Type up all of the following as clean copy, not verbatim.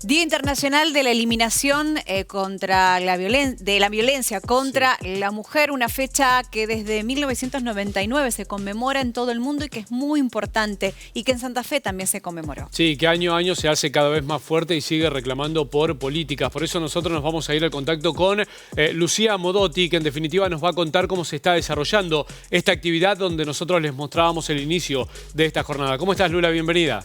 Día Internacional de la Eliminación contra la violencia contra la mujer, una fecha que desde 1999 se conmemora en todo el mundo y que es muy importante y que en Santa Fe también se conmemoró. Sí, que año a año se hace cada vez más fuerte y sigue reclamando por políticas. Por eso nosotros nos vamos a ir al contacto con Lucía Modotti, que en definitiva nos va a contar cómo se está desarrollando esta actividad donde nosotros les mostrábamos el inicio de esta jornada. ¿Cómo estás, Lula? Bienvenida.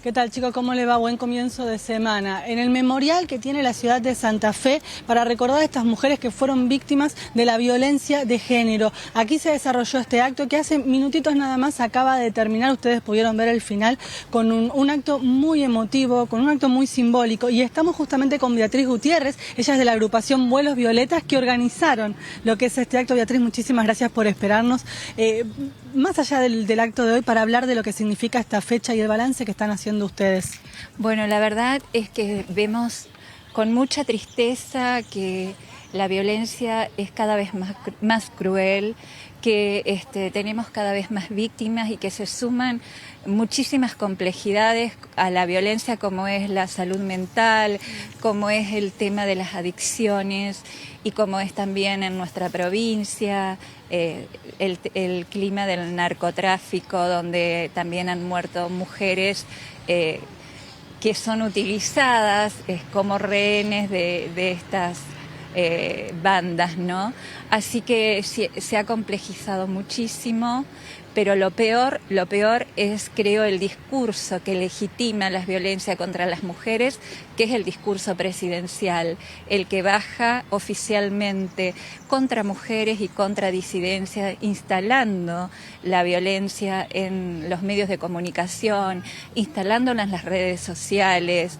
¿Qué tal, chicos? ¿Cómo le va? Buen comienzo de semana. En el memorial que tiene la ciudad de Santa Fe para recordar a estas mujeres que fueron víctimas de la violencia de género. Aquí se desarrolló este acto que hace minutitos nada más acaba de terminar. Ustedes pudieron ver el final con un acto muy emotivo, con un acto muy simbólico. Y estamos justamente con Beatriz Gutiérrez. Ella es de la agrupación Vuelos Violetas que organizaron lo que es este acto. Beatriz, muchísimas gracias por esperarnos. Más allá del acto de hoy, para hablar de lo que significa esta fecha y el balance que están haciendo ustedes. Bueno, la verdad es que vemos con mucha tristeza que la violencia es cada vez más cruel, que tenemos cada vez más víctimas y que se suman muchísimas complejidades a la violencia, como es la salud mental, como es el tema de las adicciones y como es también en nuestra provincia el clima del narcotráfico, donde también han muerto mujeres que son utilizadas como rehenes de estas bandas, ¿no? Así que se ha complejizado muchísimo, pero lo peor es, creo, el discurso que legitima la violencia contra las mujeres, que es el discurso presidencial, el que baja oficialmente contra mujeres y contra disidencia, instalando la violencia en los medios de comunicación, instalándola en las redes sociales.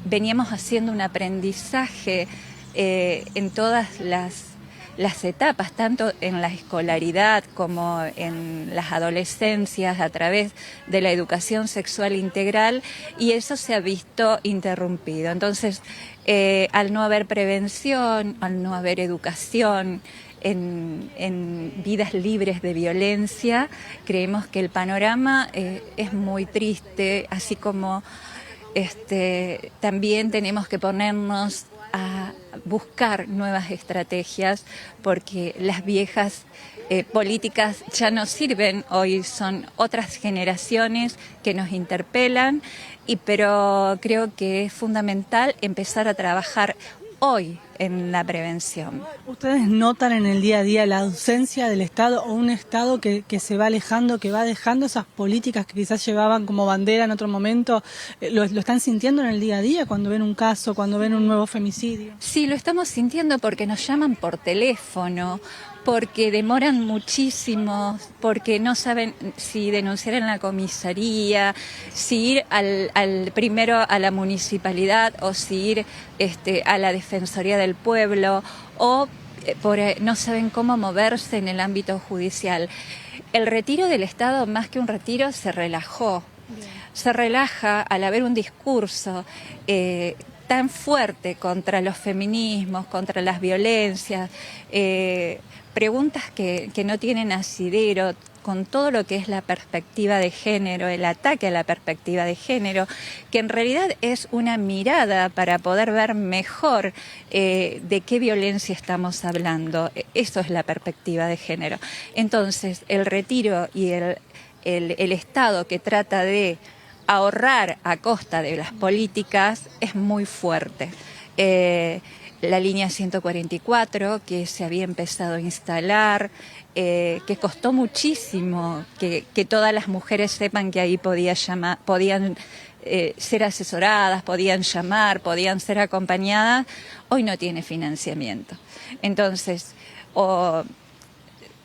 Veníamos haciendo un aprendizaje en todas las etapas, tanto en la escolaridad como en las adolescencias, a través de la educación sexual integral, y eso se ha visto interrumpido. Entonces, al no haber prevención, al no haber educación en vidas libres de violencia, creemos que el panorama es muy triste, así como también tenemos que ponernos a buscar nuevas estrategias, porque las viejas políticas ya no sirven. Hoy son otras generaciones que nos interpelan, pero creo que es fundamental empezar a trabajar hoy en la prevención. ¿Ustedes notan en el día a día la ausencia del Estado o un Estado que se va alejando, que va dejando esas políticas que quizás llevaban como bandera en otro momento? ¿Lo están sintiendo en el día a día cuando ven un caso, cuando ven un nuevo femicidio? Sí, lo estamos sintiendo porque nos llaman por teléfono, porque demoran muchísimo, porque no saben si denunciar en la comisaría, si ir primero a la municipalidad o si ir a la Defensoría del Pueblo, o no saben cómo moverse en el ámbito judicial. El retiro del Estado, más que un retiro, se relajó. Bien. Se relaja al haber un discurso tan fuerte contra los feminismos, contra las violencias, preguntas que no tienen asidero, con todo lo que es la perspectiva de género, el ataque a la perspectiva de género, que en realidad es una mirada para poder ver mejor de qué violencia estamos hablando. Eso es la perspectiva de género. Entonces, el retiro y el Estado que trata de ahorrar a costa de las políticas es muy fuerte. La línea 144 que se había empezado a instalar, que costó muchísimo que todas las mujeres sepan que ahí podían ser asesoradas, podían llamar, podían ser acompañadas, hoy no tiene financiamiento. Entonces,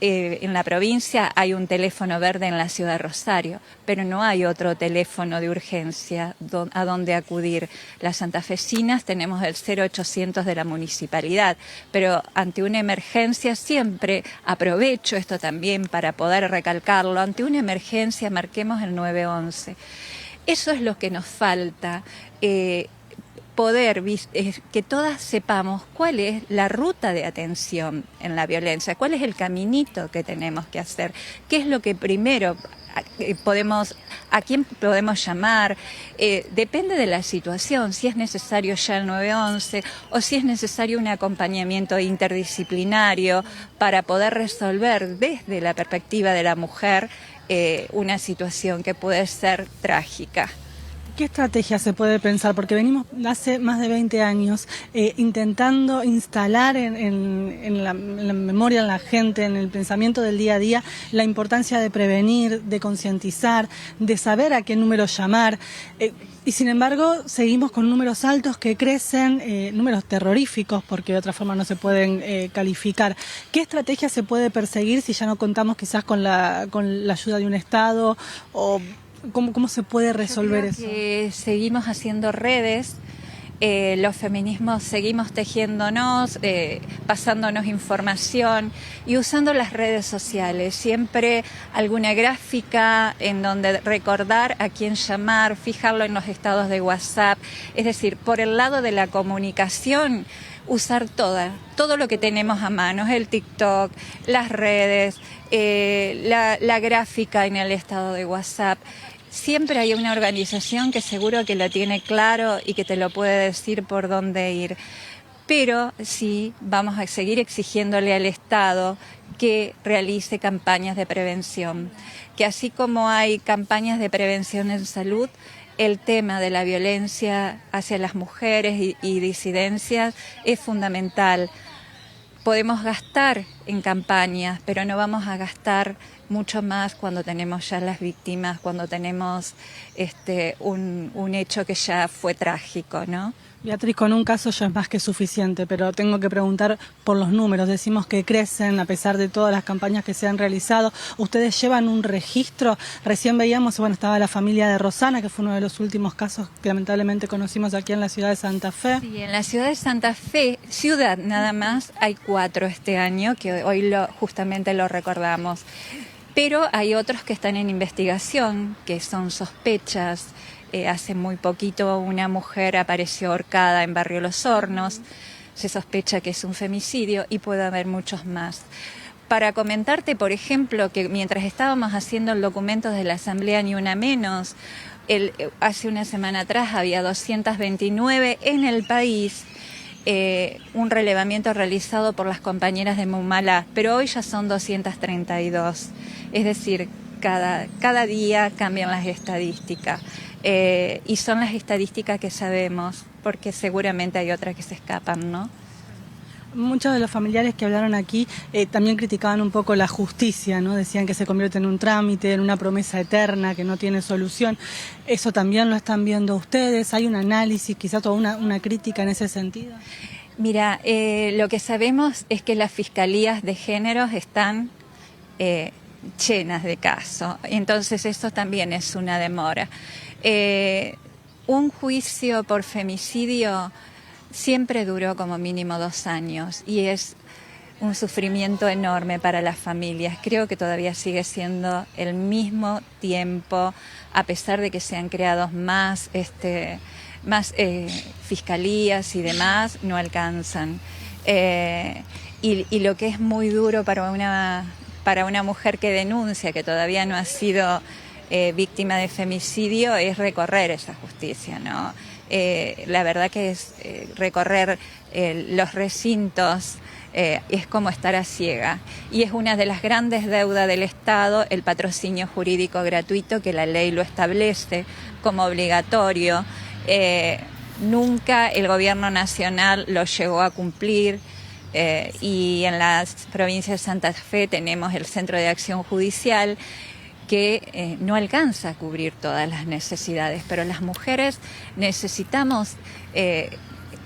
en la provincia hay un teléfono verde en la ciudad de Rosario, pero no hay otro teléfono de urgencia a donde acudir. Las santafesinas tenemos el 0800 de la municipalidad, pero ante una emergencia siempre, aprovecho esto también para poder recalcarlo, ante una emergencia marquemos el 911. Eso es lo que nos falta. poder, que todas sepamos cuál es la ruta de atención en la violencia, cuál es el caminito que tenemos que hacer, qué es lo que primero a quién podemos llamar, depende de la situación, si es necesario ya el 911 o si es necesario un acompañamiento interdisciplinario para poder resolver desde la perspectiva de la mujer una situación que puede ser trágica. ¿Qué estrategia se puede pensar? Porque venimos hace más de 20 años intentando instalar en la memoria, en la gente, en el pensamiento del día a día, la importancia de prevenir, de concientizar, de saber a qué número llamar. Y sin embargo, seguimos con números altos que crecen, números terroríficos, porque de otra forma no se pueden calificar. ¿Qué estrategia se puede perseguir si ya no contamos quizás con la ayuda de un Estado o... ¿Cómo se puede resolver eso? Seguimos haciendo redes, los feminismos seguimos tejiéndonos, pasándonos información y usando las redes sociales. Siempre alguna gráfica en donde recordar a quién llamar, fijarlo en los estados de WhatsApp. Es decir, por el lado de la comunicación, usar todo lo que tenemos a mano, el TikTok, las redes, la gráfica en el estado de WhatsApp. Siempre hay una organización que seguro que lo tiene claro y que te lo puede decir por dónde ir. Pero sí vamos a seguir exigiéndole al Estado que realice campañas de prevención. Que así como hay campañas de prevención en salud, el tema de la violencia hacia las mujeres y disidencias es fundamental. Podemos gastar en campañas, pero no vamos a gastar mucho más cuando tenemos ya las víctimas, cuando tenemos un hecho que ya fue trágico, ¿no? Beatriz, con un caso ya es más que suficiente, pero tengo que preguntar por los números. Decimos que crecen a pesar de todas las campañas que se han realizado. ¿Ustedes llevan un registro? Recién veíamos, estaba la familia de Rosana, que fue uno de los últimos casos que lamentablemente conocimos aquí en la ciudad de Santa Fe. Sí, en la ciudad de Santa Fe, ciudad nada más, hay 4 este año, que hoy justamente lo recordamos. Pero hay otros que están en investigación, que son sospechas. Hace muy poquito una mujer apareció ahorcada en Barrio Los Hornos. Se sospecha que es un femicidio y puede haber muchos más. Para comentarte, por ejemplo, que mientras estábamos haciendo el documento de la Asamblea Ni Una Menos, hace una semana atrás había 229 en el país. Un relevamiento realizado por las compañeras de Mumalá, pero hoy ya son 232. Es decir, cada día cambian las estadísticas. Y son las estadísticas que sabemos, porque seguramente hay otras que se escapan, ¿no? Muchos de los familiares que hablaron aquí también criticaban un poco la justicia, ¿no? Decían que se convierte en un trámite, en una promesa eterna, que no tiene solución. ¿Eso también lo están viendo ustedes? ¿Hay un análisis, quizá toda una crítica en ese sentido? Mira, lo que sabemos es que las fiscalías de géneros están llenas de casos, entonces eso también es una demora. Un juicio por femicidio siempre duró como mínimo 2 años y es un sufrimiento enorme para las familias. Creo que todavía sigue siendo el mismo tiempo, a pesar de que se han creado más fiscalías y demás, no alcanzan. Y lo que es muy duro para una mujer que denuncia, que todavía no ha sido víctima de femicidio, es recorrer esa justicia, ¿no? La verdad que es recorrer los recintos, es como estar a ciega. Y es una de las grandes deudas del Estado, el patrocinio jurídico gratuito, que la ley lo establece como obligatorio. Nunca el gobierno nacional lo llegó a cumplir. Y en la provincia de Santa Fe tenemos el Centro de Acción Judicial, que no alcanza a cubrir todas las necesidades, pero las mujeres necesitamos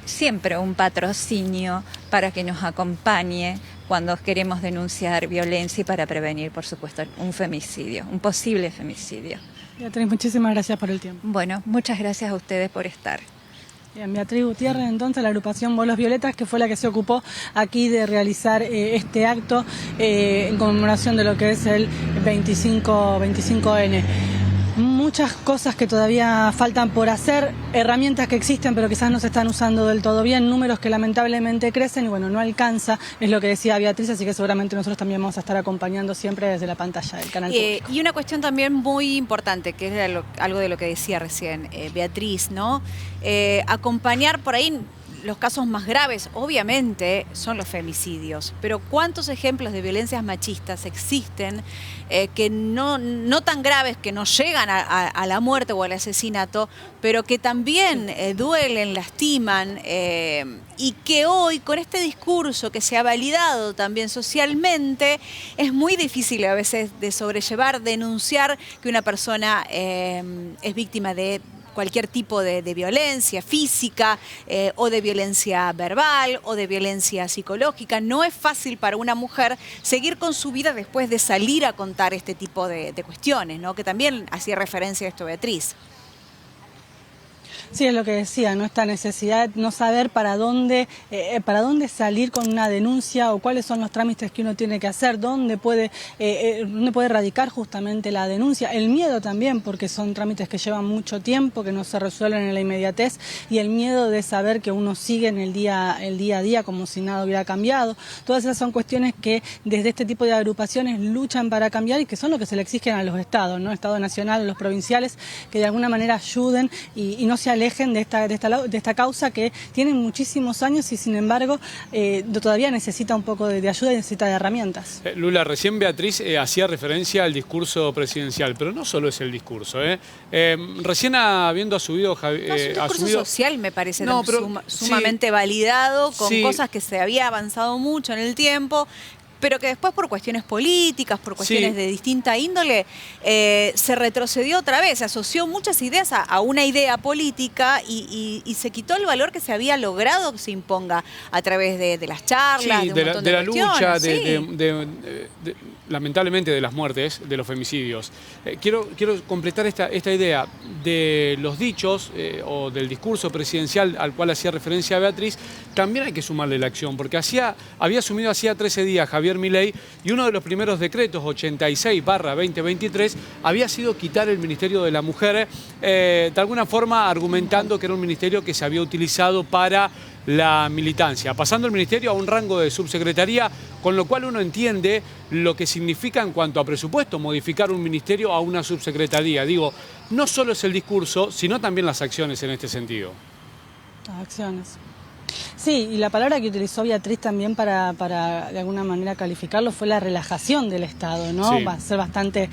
siempre un patrocinio para que nos acompañe cuando queremos denunciar violencia y para prevenir, por supuesto, un femicidio, un posible femicidio. Beatriz, muchísimas gracias por el tiempo. Bueno, muchas gracias a ustedes por estar. Bien, Beatriz Gutiérrez, entonces, la agrupación Bolos Violetas, que fue la que se ocupó aquí de realizar este acto en conmemoración de lo que es el 25N. muchas cosas que todavía faltan por hacer, herramientas que existen pero quizás no se están usando del todo bien, números que lamentablemente crecen y bueno, no alcanza, es lo que decía Beatriz, así que seguramente nosotros también vamos a estar acompañando siempre desde la pantalla del canal público. Y una cuestión también muy importante, que es algo de lo que decía recién Beatriz, ¿no? Acompañar por ahí. Los casos más graves, obviamente, son los femicidios, pero ¿cuántos ejemplos de violencias machistas existen que no tan graves, que no llegan a la muerte o al asesinato, pero que también duelen, lastiman y que hoy, con este discurso que se ha validado también socialmente, es muy difícil a veces de sobrellevar, denunciar que una persona es víctima de cualquier tipo de violencia física o de violencia verbal o de violencia psicológica. No es fácil para una mujer seguir con su vida después de salir a contar este tipo de cuestiones, ¿no? Que también hacía referencia a esto Beatriz. Sí, es lo que decía, ¿no? Esta necesidad de no saber para dónde salir con una denuncia o cuáles son los trámites que uno tiene que hacer, dónde puede radicar justamente la denuncia. El miedo también, porque son trámites que llevan mucho tiempo, que no se resuelven en la inmediatez, y el miedo de saber que uno sigue en el día a día como si nada hubiera cambiado. Todas esas son cuestiones que desde este tipo de agrupaciones luchan para cambiar y que son lo que se le exigen a los estados, ¿no? Estado nacional, los provinciales, que de alguna manera ayuden y no se alejen de esta causa que tiene muchísimos años y sin embargo todavía necesita un poco de ayuda y necesita de herramientas. Lula, recién Beatriz hacía referencia al discurso presidencial, pero no solo es el discurso. Recién habiendo asumido... es un discurso social, me parece, no, pero, sumamente validado, con cosas que se había avanzado mucho en el tiempo, pero que después por cuestiones políticas, por cuestiones de distinta índole, se retrocedió otra vez, se asoció muchas ideas a una idea política y se quitó el valor que se había logrado que se imponga a través de las charlas, de un montón de la lucha, lamentablemente de las muertes, de los femicidios. Quiero completar esta idea de los dichos o del discurso presidencial al cual hacía referencia Beatriz. También hay que sumarle la acción, porque había asumido hacía 13 días Javier Milei y uno de los primeros decretos, 86/2023, había sido quitar el Ministerio de la Mujer, de alguna forma argumentando que era un ministerio que se había utilizado para la militancia, pasando el ministerio a un rango de subsecretaría, con lo cual uno entiende lo que significa en cuanto a presupuesto modificar un ministerio a una subsecretaría. Digo, no solo es el discurso, sino también las acciones en este sentido. Las acciones. Sí, y la palabra que utilizó Beatriz también para de alguna manera calificarlo fue la relajación del Estado, ¿no? Sí. Va a ser bastante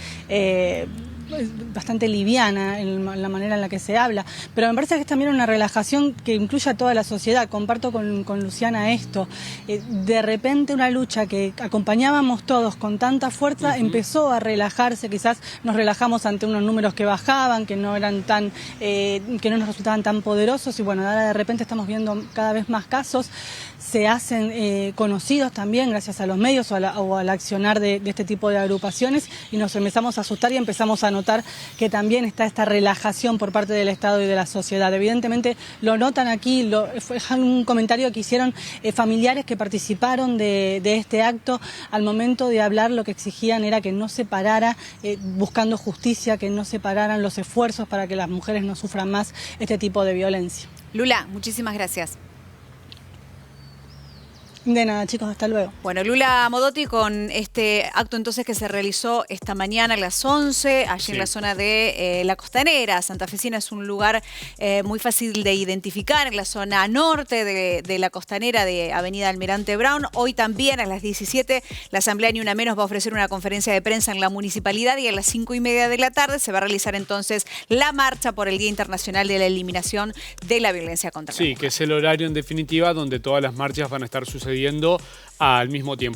liviana en la manera en la que se habla, pero me parece que es también una relajación que incluye a toda la sociedad. Comparto con Luciana esto. De repente una lucha que acompañábamos todos con tanta fuerza empezó a relajarse, quizás nos relajamos ante unos números que bajaban, que no nos resultaban tan poderosos y bueno, ahora de repente estamos viendo cada vez más casos. Se hacen conocidos también gracias a los medios o al accionar de este tipo de agrupaciones y nos empezamos a asustar y empezamos a notar que también está esta relajación por parte del Estado y de la sociedad. Evidentemente lo notan aquí, fue un comentario que hicieron familiares que participaron de este acto. Al momento de hablar lo que exigían era que no se parara, buscando justicia, que no se pararan los esfuerzos para que las mujeres no sufran más este tipo de violencia. Lula, muchísimas gracias. De nada, chicos, hasta luego. Bueno, Lula Modotti con este acto entonces que se realizó esta mañana a las 11, allí en la zona de La Costanera. Santafesina es un lugar muy fácil de identificar, en la zona norte de La Costanera de Avenida Almirante Brown. Hoy también a las 17 la Asamblea Ni Una Menos va a ofrecer una conferencia de prensa en la municipalidad y a las 5:30 de la tarde se va a realizar entonces la marcha por el Día Internacional de la Eliminación de la Violencia contra la Mujer. Sí, que es el horario en definitiva donde todas las marchas van a estar sucediendo al mismo tiempo.